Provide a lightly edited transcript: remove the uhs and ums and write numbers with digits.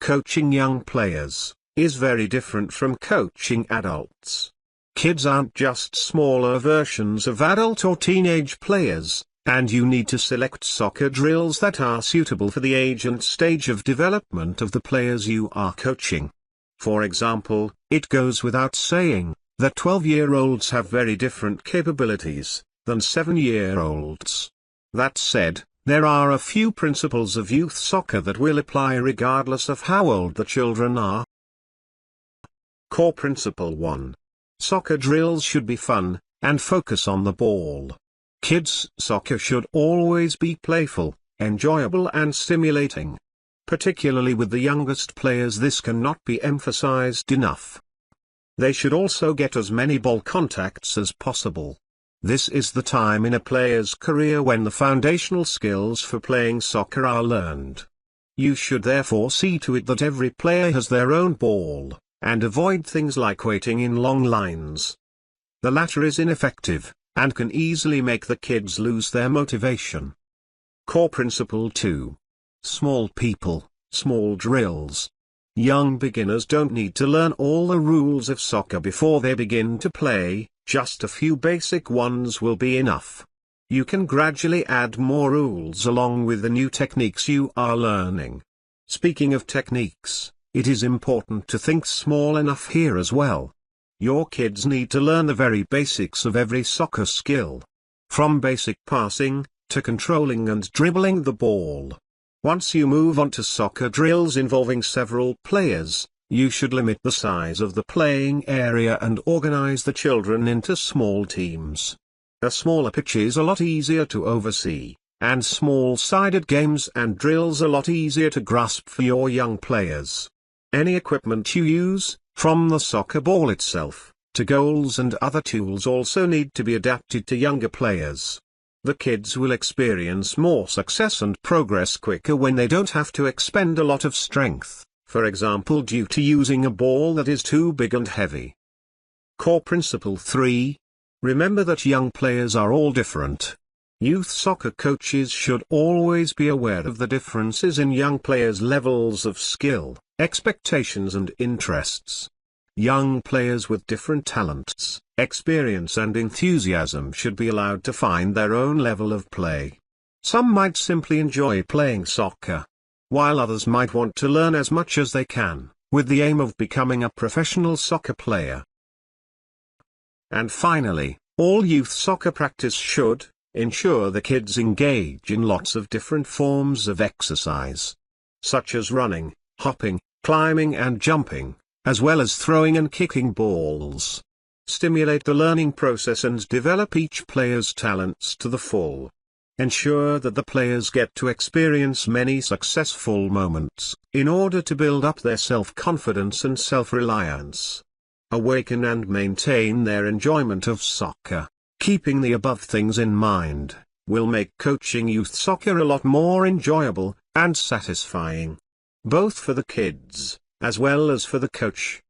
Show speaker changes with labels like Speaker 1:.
Speaker 1: coaching young players is very different from coaching adults. Kids aren't just smaller versions of adult or teenage players, and you need to select soccer drills that are suitable for the age and stage of development of the players you are coaching. For example, it goes without saying that 12-year-olds have very different capabilities than 7-year-olds. That said, there are a few principles of youth soccer that will apply regardless of how old the children are. Core Principle 1. Soccer drills should be fun, and focus on the ball. Kids' soccer should always be playful, enjoyable and stimulating. Particularly with the youngest players, this cannot be emphasized enough. They should also get as many ball contacts as possible. This is the time in a player's career when the foundational skills for playing soccer are learned. You should therefore see to it that every player has their own ball, and avoid things like waiting in long lines. The latter is ineffective, and can easily make the kids lose their motivation. Core Principle 2. Small people, small drills. Young beginners don't need to learn all the rules of soccer before they begin to play, just a few basic ones will be enough. You can gradually add more rules along with the new techniques you are learning. Speaking of techniques, it is important to think small enough here as well. Your kids need to learn the very basics of every soccer skill. From basic passing, to controlling and dribbling the ball. Once you move on to soccer drills involving several players, you should limit the size of the playing area and organize the children into small teams. A smaller pitch is a lot easier to oversee, and small-sided games and drills a lot easier to grasp for your young players. Any equipment you use, from the soccer ball itself, to goals and other tools, also need to be adapted to younger players. The kids will experience more success and progress quicker when they don't have to expend a lot of strength, for example due to using a ball that is too big and heavy. Core Principle 3. Remember that young players are all different. Youth soccer coaches should always be aware of the differences in young players' levels of skill, expectations and interests. Young players with different talents, experience and enthusiasm should be allowed to find their own level of play. Some might simply enjoy playing soccer, while others might want to learn as much as they can, with the aim of becoming a professional soccer player. And finally, all youth soccer practice should ensure the kids engage in lots of different forms of exercise, such as running, hopping, climbing and jumping, as well as throwing and kicking balls. Stimulate the learning process and develop each player's talents to the full. Ensure that the players get to experience many successful moments, in order to build up their self-confidence and self-reliance. Awaken and maintain their enjoyment of soccer. Keeping the above things in mind, will make coaching youth soccer a lot more enjoyable and satisfying. Both for the kids, as well as for the coach.